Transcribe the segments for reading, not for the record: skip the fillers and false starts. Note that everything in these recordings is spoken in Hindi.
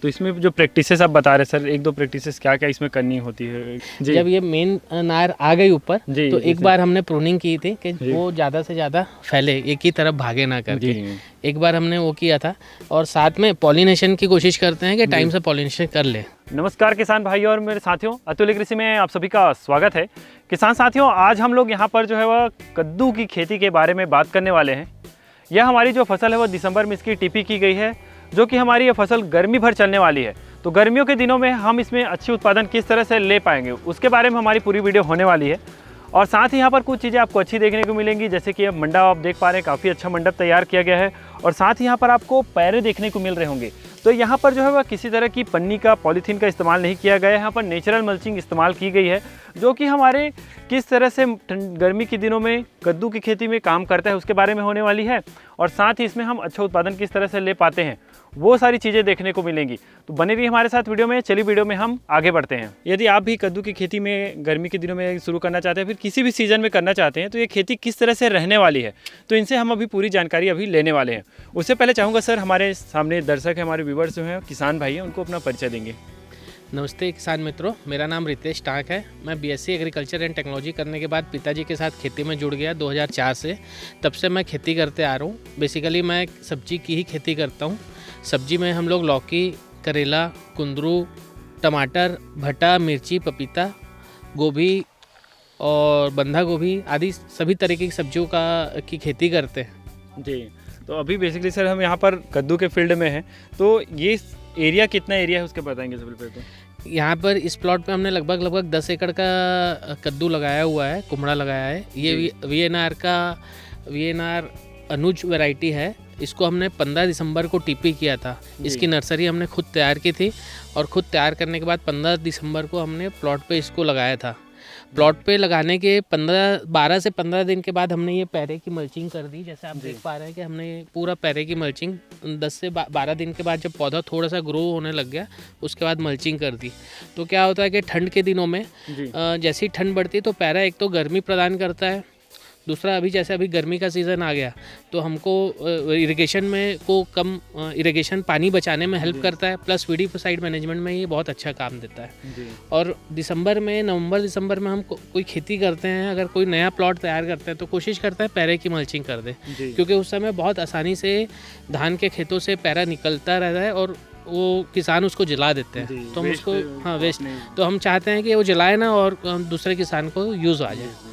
तो इसमें जो प्रैक्टिसेस आप बता रहे सर, एक दो प्रैक्टिसेस क्या क्या इसमें करनी होती है जी? जब ये मेन नार आ गई ऊपर जी, तो जी, एक बार हमने प्रूनिंग की थी कि जी। वो ज़्यादा से ज़्यादा फैले, एक ही तरफ भागे ना करके। जी। एक बार हमने वो किया था, और साथ में पॉलिनेशन की कोशिश करते हैं कि टाइम से पॉलिनेशन कर ले। नमस्कार किसान भाइयों और मेरे साथियों, अतुल्य कृषि में आप सभी का स्वागत है। किसान साथियों, आज हम लोग यहाँ पर जो है वह कद्दू की खेती के बारे में बात करने वाले हैं। यह हमारी जो फसल है वो दिसंबर में इसकी टीपी की गई है, जो कि हमारी ये फसल गर्मी भर चलने वाली है। तो गर्मियों के दिनों में हम इसमें अच्छी उत्पादन किस तरह से ले पाएंगे, उसके बारे में हमारी पूरी वीडियो होने वाली है। और साथ ही यहाँ पर कुछ चीज़ें आपको अच्छी देखने को मिलेंगी, जैसे कि अब मंडप आप देख पा रहे हैं, काफ़ी अच्छा मंडप तैयार किया गया है। और साथ ही यहाँ पर आपको पैरे देखने को मिल रहे होंगे। तो यहाँ पर जो है वह किसी तरह की पन्नी का, पॉलीथीन का इस्तेमाल नहीं किया गया है। यहाँ पर नेचुरल मल्चिंग इस्तेमाल की गई है, जो कि हमारे किस तरह से गर्मी के दिनों में कद्दू की खेती में काम करता है उसके बारे में होने वाली है। और साथ ही इसमें हम अच्छा उत्पादन किस तरह से ले पाते हैं, वो सारी चीज़ें देखने को मिलेंगी। तो बने रहिए हमारे साथ वीडियो में। चलिए वीडियो में हम आगे बढ़ते हैं। यदि आप भी कद्दू की खेती में गर्मी के दिनों में शुरू करना चाहते हैं, फिर किसी भी सीज़न में करना चाहते हैं, तो ये खेती किस तरह से रहने वाली है, तो इनसे हम अभी पूरी जानकारी अभी लेने वाले हैं। उससे पहले चाहूँगा सर, हमारे सामने दर्शक हैं, हमारे व्यूवर्स जो हैं, किसान भाई हैं, उनको अपना परिचय देंगे। नमस्ते किसान मित्रों, मेरा नाम रितेश टाक है। मैं बीएससी एग्रीकल्चर एंड टेक्नोलॉजी करने के बाद पिताजी के साथ खेती में जुड़ गया 2004 से। तब से मैं खेती करते आ रहा हूँ। बेसिकली मैं सब्जी की ही खेती करता हूँ। सब्जी में हम लोग लौकी, करेला, कुंदरू, टमाटर, भटा, मिर्ची, पपीता, गोभी और बंधा गोभी आदि सभी तरीके की सब्जियों की खेती करते हैं जी। तो अभी बेसिकली सर हम यहाँ पर कद्दू के फील्ड में हैं, तो ये एरिया कितना एरिया है उसके बताएंगे सबसे पहले तो। यहाँ पर इस प्लॉट पे हमने लगभग 10 एकड़ का कद्दू लगाया हुआ है, कुमड़ा लगाया है। ये वीएनआर अनुज वैरायटी है। इसको हमने 15 दिसंबर को टीपी किया था। इसकी नर्सरी हमने खुद तैयार की थी, और खुद तैयार करने के बाद 15 दिसंबर को हमने प्लॉट पे इसको लगाया था। प्लॉट पे लगाने के 12 से 15 दिन के बाद हमने ये पैरे की मल्चिंग कर दी। जैसे आप देख पा रहे हैं कि हमने पूरा पैरे की मल्चिंग 10 से 12 दिन के बाद, जब पौधा थोड़ा सा ग्रो होने लग गया, उसके बाद मल्चिंग कर दी। तो क्या होता है कि ठंड के दिनों में जैसी ठंड बढ़ती है तो पैरा एक तो गर्मी प्रदान करता है, दूसरा अभी गर्मी का सीज़न आ गया तो हमको इरिगेशन में इरिगेशन पानी बचाने में हेल्प करता है, प्लस वीडिसाइड मैनेजमेंट में ये बहुत अच्छा काम देता है। और नवंबर दिसंबर में हम कोई खेती करते हैं, अगर कोई नया प्लॉट तैयार करते हैं तो कोशिश करते हैं पैरे की मल्चिंग कर दें, क्योंकि उस समय बहुत आसानी से धान के खेतों से पैरा निकलता रहता है और वो किसान उसको जला देते हैं। तो हम उसको वेस्ट, तो हम चाहते हैं कि वो जलाए ना और दूसरे किसान को यूज़ आ जाए।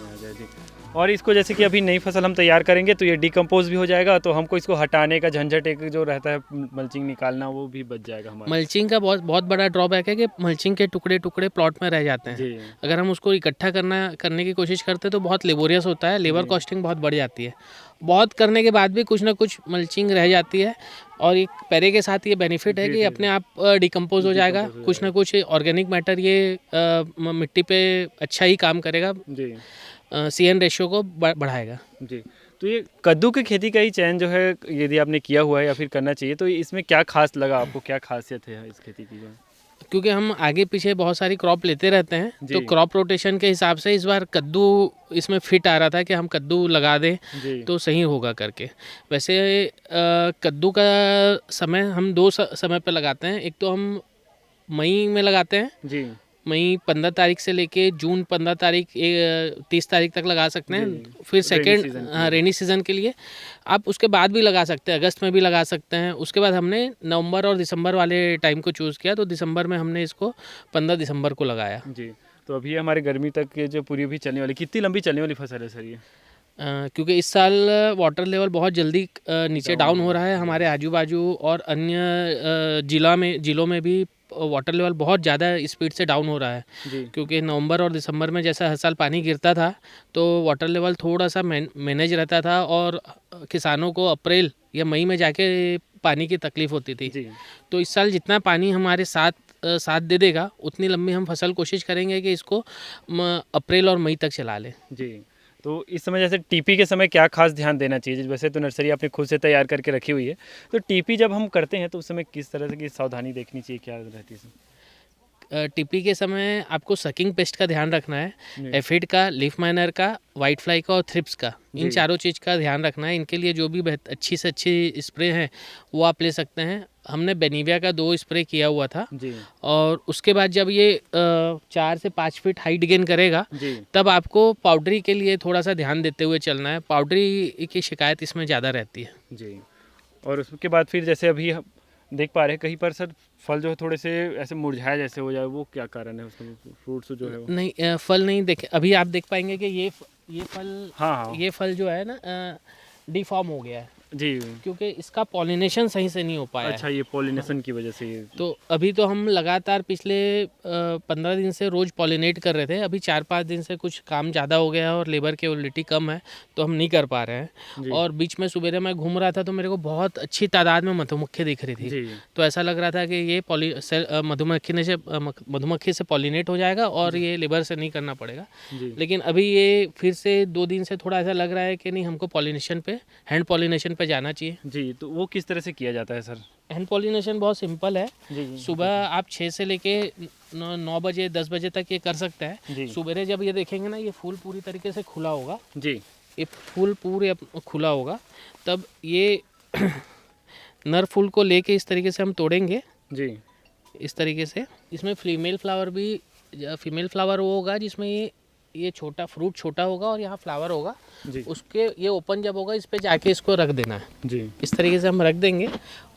और इसको जैसे कि अभी नई फसल हम तैयार करेंगे तो ये डिकम्पोज भी हो जाएगा, तो हमको इसको हटाने का झंझट एक जो रहता है मल्चिंग निकालना, वो भी बच जाएगा हमारा। मल्चिंग का बहुत बड़ा ड्रॉबैक है कि मल्चिंग के टुकड़े प्लॉट में रह जाते हैं। अगर हम उसको इकट्ठा करने की कोशिश करते हैं तो बहुत लेबोरियस होता है, लेबर कॉस्टिंग बहुत बढ़ जाती है। बहुत करने के बाद भी कुछ ना कुछ मल्चिंग रह जाती है, और एक पैरे के साथ ये बेनिफिट है कि अपने आप डिकम्पोज हो जाएगा। कुछ ना कुछ ऑर्गेनिक मैटर ये मिट्टी पे अच्छा ही काम करेगा, CN रेशियो को बढ़ाएगा। जी। तो ये कद्दू की खेती का ही चयन जो है, यदि आपने किया हुआ है या फिर करना चाहिए, तो इसमें क्या खास लगा आपको, क्या खासियत है इस खेती की? क्योंकि हम आगे पीछे बहुत सारी क्रॉप लेते रहते हैं, तो क्रॉप रोटेशन के हिसाब से इस बार कद्दू इसमें फिट आ रहा था कि हम कद्दू लगा दें तो सही होगा करके। वैसे कद्दू का समय हम 2 समय पे लगाते हैं। एक तो हम मई में लगाते हैं, मई 15 तारीख से लेके जून 15 तारीख 30 तारीख तक लगा सकते हैं। फिर सेकेंड रेनी सीज़न के लिए आप उसके बाद भी लगा सकते हैं, अगस्त में भी लगा सकते हैं। उसके बाद हमने नवंबर और दिसंबर वाले टाइम को चूज़ किया, तो दिसंबर में हमने इसको 15 दिसंबर को लगाया। जी। तो अभी हमारे गर्मी तक जो पूरी भी चलने वाली, कितनी लंबी चलने वाली फसल है सर ये? क्योंकि इस साल वाटर लेवल बहुत जल्दी नीचे डाउन हो रहा है। हमारे आजू बाजू और अन्य ज़िलों में भी वाटर लेवल बहुत ज़्यादा स्पीड से डाउन हो रहा है, क्योंकि नवंबर और दिसंबर में जैसा हर साल पानी गिरता था तो वाटर लेवल थोड़ा सा मैनेज रहता था, और किसानों को अप्रैल या मई में जाके पानी की तकलीफ़ होती थी। तो इस साल जितना पानी हमारे साथ दे देगा, उतनी लंबी हम फसल कोशिश करेंगे कि इसको अप्रैल और मई तक चला लें। जी। तो इस समय जैसे टीपी के समय क्या खास ध्यान देना चाहिए? वैसे तो नर्सरी आपने खुद से तैयार करके रखी हुई है, तो टीपी जब हम करते हैं तो उस समय किस तरह की सावधानी देखनी चाहिए, क्या रहती है? टीपी के समय आपको सकिंग पेस्ट का ध्यान रखना है, एफिड का, लीफ माइनर का, वाइट फ्लाई का और थ्रिप्स का। इन चारों चीज़ का ध्यान रखना है। इनके लिए जो भी अच्छी से अच्छी स्प्रे हैं वो आप ले सकते हैं। हमने बेनिविया का 2 स्प्रे किया हुआ था जी और उसके बाद जब ये 4 से 5 फीट हाइट गेन करेगा जी तब आपको पाउडरी के लिए थोड़ा सा ध्यान देते हुए चलना है। पाउडरी की शिकायत इसमें ज़्यादा रहती है। जी। और उसके बाद फिर जैसे अभी हम देख पा रहे हैं कहीं पर सर फल जो है थोड़े से ऐसे मुरझाए जैसे हो जाए, वो क्या कारण है उसका? फ्रूट्स जो है वो नहीं फल नहीं देखे, अभी आप देख पाएंगे कि ये फल, हाँ हाँ ये फल जो है ना डिफॉर्म हो गया है जी। क्योंकि इसका पॉलिनेशन सही से नहीं हो पाया है। अच्छा, ये पॉलिनेशन की वजह से ये तो अभी तो हम लगातार पिछले 15 दिन से रोज़ पॉलिनेट कर रहे थे। अभी 4-5 दिन से कुछ काम ज़्यादा हो गया है और लेबर की अवेलेबिलिटी कम है तो हम नहीं कर पा रहे हैं। जी और बीच में सुबह मैं घूम रहा था तो मेरे को बहुत अच्छी तादाद में मधुमक्खी दिख रही थी। जी तो ऐसा लग रहा था कि ये मधुमक्खी से पॉलिनेट हो जाएगा और ये लेबर से नहीं करना पड़ेगा। जी लेकिन अभी ये फिर से 2 दिन से थोड़ा ऐसा लग रहा है कि नहीं, हमको पॉलिनेशन पे, हैंड पॉलिनेशन पे जाना चाहिए। जी। तो वो किस तरह से किया जाता है सर? हैंड पॉलिनेशन बहुत सिंपल है। जी जी सुबह आप 6 से लेके 9 बजे 10 बजे तक ये कर सकते हैं। जी सुबह जब ये देखेंगे ना, ये फूल पूरी तरीके से खुला होगा, जी ये फूल पूरे खुला होगा, तब ये नर फूल को लेके इस तरीके से हम तोड़ेंगे, जी इस तरीके से। इसमें फीमेल फ्लावर वो होगा जिसमें ये छोटा फ्रूट छोटा होगा और यहाँ फ्लावर होगा। जी उसके ये ओपन जब होगा इस पे जाके इसको रख देना है। जी इस तरीके से हम रख देंगे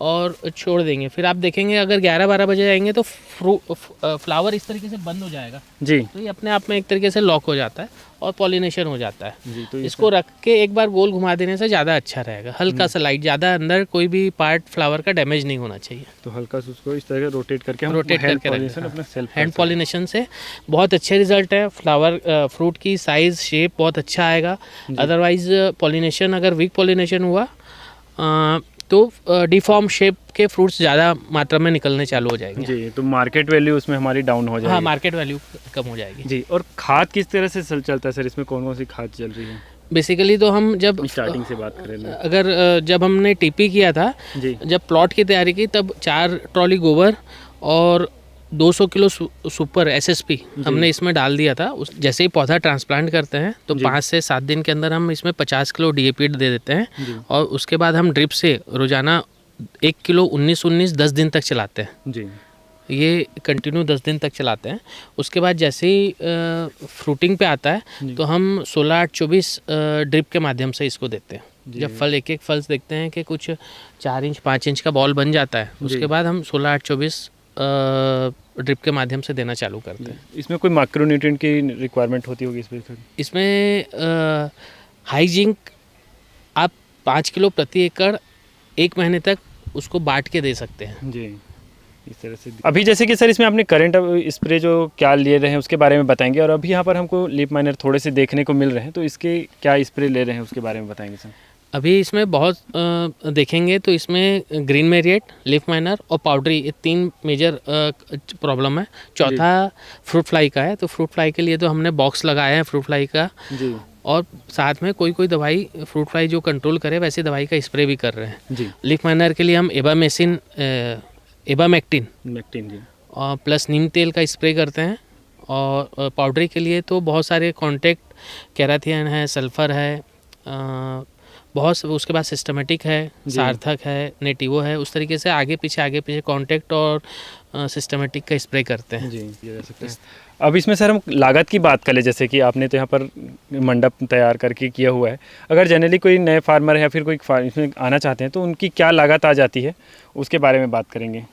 और छोड़ देंगे। फिर आप देखेंगे अगर 11-12 बजे आएंगे तो फ्लावर इस तरीके से बंद हो जाएगा। जी तो ये अपने आप में एक तरीके से लॉक हो जाता है और पॉलिनेशन हो जाता है। जी। तो इसको रख के एक बार गोल घुमा देने से ज़्यादा अच्छा रहेगा। हल्का सा लाइट, ज़्यादा अंदर कोई भी पार्ट फ्लावर का डैमेज नहीं होना चाहिए। तो हल्का सा उसको इस तरह रोटेट करके हम रोटेट हैंड करके पॉलिनेशन रखना। अपना सेल्फ हैंड पॉलिनेशन से बहुत अच्छे रिजल्ट है। फ्रूट की साइज़, शेप बहुत अच्छा आएगा। अदरवाइज पॉलिनेशन अगर वीक पॉलिनेशन हुआ तो डिफॉर्म शेप के फ्रूट्स ज़्यादा मात्रा में निकलने चालू हो जाएंगे। जी। तो मार्केट वैल्यू उसमें हमारी डाउन हो जाएगी। हाँ, मार्केट वैल्यू कम हो जाएगी। जी। और खाद किस तरह से चलता है सर? इसमें कौन कौन सी खाद चल रही है? बेसिकली तो हम जब स्टार्टिंग से बात करें ना। अगर जब हमने टीपी किया था, जी जब प्लॉट की तैयारी की, तब 4 ट्रॉली गोबर और 200 किलो सुपर एसएसपी हमने इसमें डाल दिया था। जैसे ही पौधा ट्रांसप्लांट करते हैं तो 5 से 7 दिन के अंदर हम इसमें 50 किलो डीएपी दे देते हैं और उसके बाद हम ड्रिप से रोजाना 1 किलो 19-19 10 दिन तक चलाते हैं। जी ये कंटिन्यू 10 दिन तक चलाते हैं। उसके बाद जैसे ही फ्रूटिंग पे आता है तो हम 16-8-24 ड्रिप के माध्यम से इसको देते हैं। जब फल एक फल देखते हैं कि कुछ 4 इंच 5 इंच का बॉल बन जाता है, उसके बाद हम 16-8-24 ड्रिप के माध्यम से देना चालू करते हैं। इसमें कोई माइक्रोन्यूट्रिएंट की रिक्वायरमेंट होती होगी इसमें हाई जिंक आप 5 किलो प्रति एकड़ 1 महीने तक उसको बांट के दे सकते हैं। जी। इस तरह से अभी जैसे कि सर इसमें आपने करंट स्प्रे जो क्या ले रहे हैं उसके बारे में बताएंगे, और अभी यहाँ पर हमको लीफ माइनर थोड़े से देखने को मिल रहे हैं, तो इसके क्या स्प्रे ले रहे हैं उसके बारे में बताएंगे सर? अभी इसमें बहुत देखेंगे तो इसमें ग्रीन मेरिएट, लीफ माइनर और पाउडरी, ये 3 मेजर प्रॉब्लम है। चौथा फ्रूट फ्लाई का है। तो फ्रूट फ्लाई के लिए तो हमने बॉक्स लगाया है फ्रूट फ्लाई का जी, और साथ में कोई दवाई फ्रूट फ्लाई जो कंट्रोल करे वैसे दवाई का स्प्रे भी कर रहे हैं जी। लीफ माइनर के लिए हम एबामेक्टिन जी और प्लस नीम तेल का स्प्रे करते हैं। और पाउडरी के लिए तो बहुत सारे कॉन्टैक्ट, कैराथियन है, सल्फ़र है, बहुत, उसके बाद सिस्टमेटिक है, सार्थक है, नेटिवो है। उस तरीके से आगे पीछे कॉन्टैक्ट और सिस्टमेटिक का स्प्रे करते हैं। जी, ये सकते हैं। अब इसमें सर हम लागत की बात करें, जैसे कि आपने तो यहाँ पर मंडप तैयार करके किया हुआ है, अगर जनरली कोई नए फार्मर है या फिर कोई इसमें आना चाहते हैं तो उनकी क्या लागत आ जाती है, उसके बारे में बात करेंगे।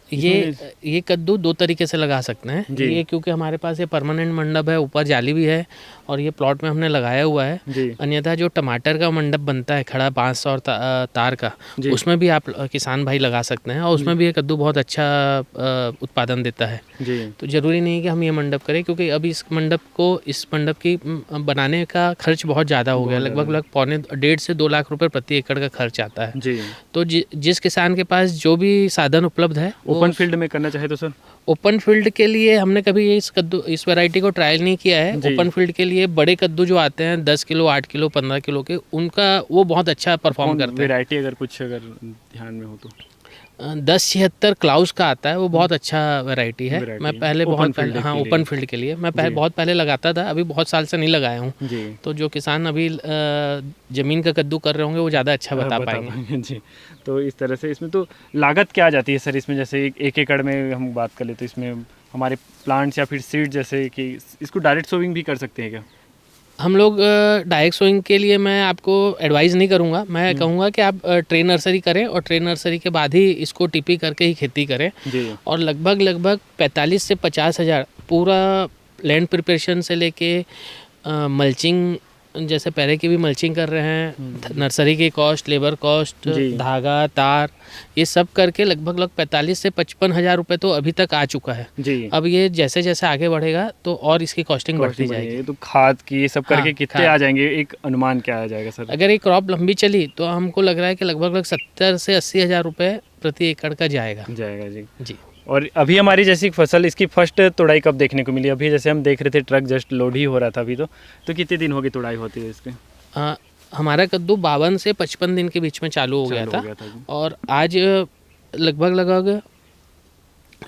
ये कद्दू 2 तरीके से लगा सकते हैं। ये क्योंकि हमारे पास ये परमानेंट मंडप है, ऊपर जाली भी है और ये प्लॉट में हमने लगाया हुआ है। अन्यथा जो टमाटर का मंडप बनता है खड़ा बांस और तार का, उसमें भी आप किसान भाई लगा सकते हैं और उसमें भी ये कद्दू बहुत अच्छा उत्पादन देता है। तो ज़रूरी नहीं कि हम ये मंडप करें, क्योंकि अभी इस मंडप की बनाने का खर्च बहुत ज़्यादा हो गया। लगभग 1.5 से 2 लाख रुपये प्रति एकड़ का खर्च आता है। तो जिस किसान के पास जो भी साधन उपलब्ध है, ओपन फील्ड में करना चाहे तो सर, ओपन फील्ड के लिए हमने कभी इस वैरायटी को ट्रायल नहीं किया है। ओपन फील्ड के लिए बड़े कद्दू जो आते हैं 10 किलो, 8 किलो, 15 किलो के, उनका वो बहुत अच्छा परफॉर्म करते हैं। वैरायटी अगर ध्यान में हो तो 1076 क्लाउस का आता है, वो बहुत अच्छा वैरायटी है। Variety मैं है। पहले Open बहुत field पहले के हाँ लिए। ओपन फील्ड के लिए मैं जी। बहुत पहले लगाता था, अभी बहुत साल से नहीं लगाया हूँ। जी। तो जो किसान अभी ज़मीन का कद्दू कर रहे होंगे वो ज़्यादा अच्छा बता पाएंगे। पाएंगे जी। तो इस तरह से इसमें तो लागत क्या आ जाती है सर? इसमें जैसे एक एकड़ में हम बात कर ले तो इसमें हमारे प्लांट्स या फिर सीड जैसे कि इसको डायरेक्ट सोविंग भी कर सकते हैं क्या? हम लोग डायरेक्ट सोइंग के लिए मैं आपको एडवाइस नहीं करूँगा, मैं कहूँगा कि आप ट्रे नर्सरी करें और ट्रे नर्सरी के बाद ही इसको टीपी करके ही खेती करें। जी। और लगभग 45 से 50 हज़ार पूरा लैंड प्रिपरेशन से लेके मल्चिंग, जैसे पहले की भी मल्चिंग कर रहे हैं, नर्सरी की कॉस्ट, लेबर कॉस्ट, जी। धागा, तार, ये सब करके लगभग 45 से 55 हज़ार रुपये तो अभी तक आ चुका है। जी। अब ये जैसे जैसे आगे बढ़ेगा तो और इसकी कॉस्टिंग बढ़ती जाएगी। ये तो खाद की ये सब करके हाँ, कितने खाद। आ जाएंगे, एक अनुमान क्या आ जाएगा सर? अगर ये क्रॉप लंबी चली तो हमको लग रहा है कि लगभग 70 से 80 हज़ार रुपये प्रति एकड़ का जाएगा। जी। जी। और अभी हमारी जैसी फसल इसकी फर्स्ट तुड़ाई कब देखने को मिली? अभी जैसे हम देख रहे थे ट्रक जस्ट लोड ही हो रहा था अभी, तो कितने दिन हो गए तुड़ाई होती है इसके? हमारा कद्दू 52 से 55 दिन के बीच में चालू हो गया था जी। और आज लगभग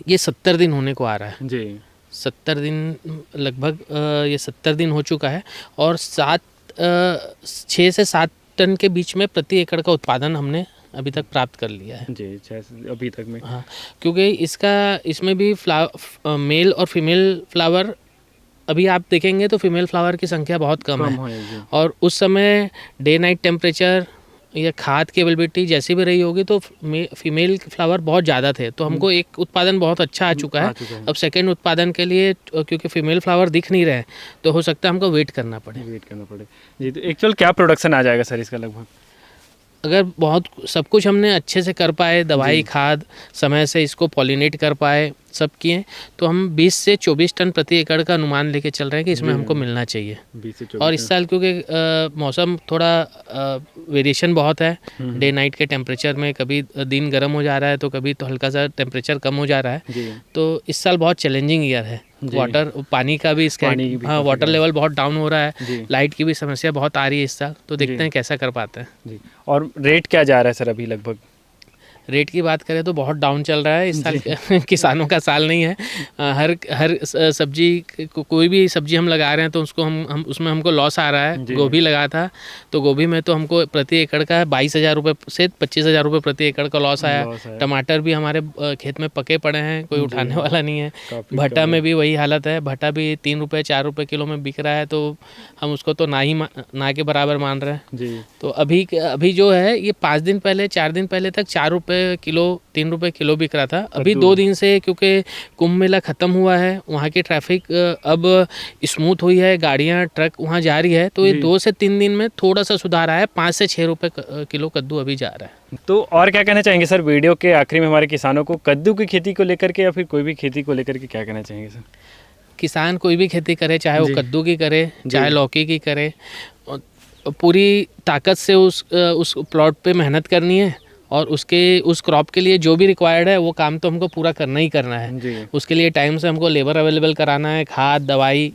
ये 70 दिन होने को आ रहा है। जी। 70 दिन लगभग ये 70 दिन हो चुका है और 6 से 7 टन के बीच में प्रति एकड़ का उत्पादन हमने अभी तक प्राप्त कर लिया है। जी। अभी तक में। हाँ, क्योंकि इसमें भी मेल और फीमेल फ्लावर, अभी आप देखेंगे तो फीमेल फ्लावर की संख्या बहुत कम है। जी। और उस समय डे नाइट टेम्परेचर या खाद की अवेलेबिलिटी जैसी भी रही होगी तो फीमेल फ्लावर बहुत ज़्यादा थे, तो हमको एक उत्पादन बहुत अच्छा आ चुका है। अब सेकेंड उत्पादन के लिए क्योंकि फीमेल फ्लावर दिख नहीं रहे तो हो सकता है हमको वेट करना पड़े। जी। तो एक्चुअल क्या प्रोडक्शन आ जाएगा सर इसका लगभग? अगर बहुत सब कुछ हमने अच्छे से कर पाए, दवाई खाद समय से इसको पॉलिनेट कर पाए, सब किए, तो हम 20 से 24 टन प्रति एकड़ का अनुमान लेके चल रहे हैं कि इसमें हमको मिलना चाहिए। 20 से 24 और इस साल क्योंकि मौसम थोड़ा वेरिएशन बहुत है, डे नाइट के टेम्परेचर में, कभी दिन गर्म हो जा रहा है तो कभी तो हल्का सा टेम्परेचर कम हो जा रहा है। जी। तो इस साल बहुत चैलेंजिंग ईयर है। पानी का भी इसका हाँ वाटर लेवल बहुत डाउन हो रहा है, लाइट की भी समस्या बहुत आ रही है इस साल, तो देखते हैं कैसा कर पाते हैं। जी। और रेट क्या जा रहा है सर अभी लगभग? रेट की बात करें तो बहुत डाउन चल रहा है इस साल। किसानों का साल नहीं है। हर सब्जी कोई भी सब्जी हम लगा रहे हैं तो उसको हम उसमें हमको लॉस आ रहा है। गोभी लगा था तो गोभी में तो हमको प्रति एकड़ का 22,000 रुपये से 25,000 रुपये प्रति एकड़ का लॉस आया। टमाटर भी हमारे खेत में पके पड़े हैं, कोई उठाने वाला नहीं है। भट्टा में भी वही हालत है, भट्टा भी 3 रुपये 4 रुपये किलो में बिक रहा है, तो हम उसको तो ना के बराबर मान रहे हैं। तो अभी जो है ये 5 दिन पहले 4 दिन पहले तक 4 रुपये किलो 3 रुपये किलो बिक रहा था। अभी 2 दिन से क्योंकि कुंभ मेला ख़त्म हुआ है, वहाँ की ट्रैफिक अब स्मूथ हुई है, गाड़ियाँ ट्रक वहाँ जा रही है, तो ये 2 से 3 दिन में थोड़ा सा सुधार आया। 5 से 6 रुपये किलो कद्दू अभी जा रहा है। तो और क्या कहना चाहेंगे सर वीडियो के आखिरी में हमारे किसानों को कद्दू की खेती को लेकर के या फिर कोई भी खेती को लेकर के क्या कहना चाहेंगे सर? किसान कोई भी खेती करे, चाहे वो कद्दू की करे चाहे लौकी की करे, पूरी ताकत से उस प्लॉट पे मेहनत करनी है और उस क्रॉप के लिए जो भी रिक्वायर्ड है वो काम तो हमको पूरा करना ही करना है। उसके लिए टाइम से हमको लेबर अवेलेबल कराना है, खाद दवाई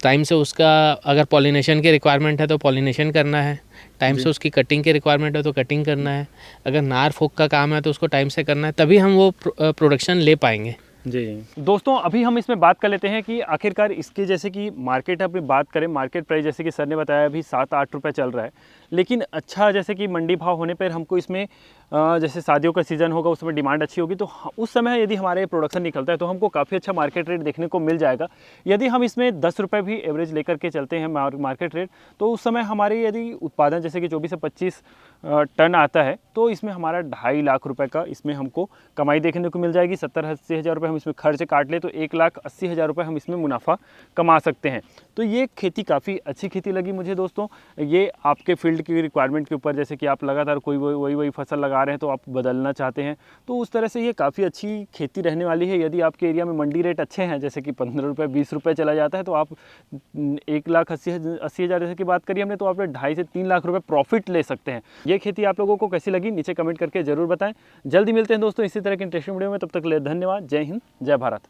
टाइम से, उसका अगर पॉलिनेशन की रिक्वायरमेंट है तो पॉलिनेशन करना है, टाइम से उसकी कटिंग की रिक्वायरमेंट है तो कटिंग करना है, अगर नार फूक का काम है तो उसको टाइम से करना है, तभी हम वो प्रोडक्शन ले पाएंगे। जी दोस्तों, अभी हम इसमें बात कर लेते हैं कि आखिरकार इसके जैसे कि मार्केट अपनी बात करें, मार्केट प्राइस जैसे कि सर ने बताया अभी 7-8 रुपये चल रहा है, लेकिन अच्छा जैसे कि मंडी भाव होने पर हमको इसमें जैसे शादियों का सीज़न होगा उसमें डिमांड अच्छी होगी तो उस समय यदि हमारे प्रोडक्शन निकलता है तो हमको काफ़ी अच्छा मार्केट रेट देखने को मिल जाएगा। यदि हम इसमें 10 रुपये भी एवरेज लेकर के चलते हैं मार्केट रेट, तो उस समय हमारे यदि उत्पादन जैसे कि 24 से 25 टन आता है तो इसमें हमारा 2.5 लाख रुपए का इसमें हमको कमाई देखने को मिल जाएगी। 70-80 हज़ार रुपये हम इसमें खर्च काट ले तो 1,80,000 रुपये हम इसमें मुनाफा कमा सकते हैं। तो ये खेती काफ़ी अच्छी खेती लगी मुझे दोस्तों। ये आपके फील्ड की रिक्वायरमेंट के ऊपर, जैसे कि आप लगातार कोई वही फसल लगा रहे हैं तो आप बदलना चाहते हैं, तो उस तरह से ये काफ़ी अच्छी खेती रहने वाली है। यदि आपके एरिया में मंडी रेट अच्छे हैं, जैसे कि 15 रुपये 20 रुपये चला जाता है, तो आप 1,80,000 जैसे की बात करी हमने, तो आप 2.5 से 3 लाख रुपये प्रॉफिट ले सकते हैं। ये खेती आप लोगों को कैसी लगी नीचे कमेंट करके ज़रूर बताएं। जल्दी मिलते हैं दोस्तों इसी तरह के इंटरेस्टिंग वीडियो में, तब तक के लिए धन्यवाद। जय हिंद, जय भारत।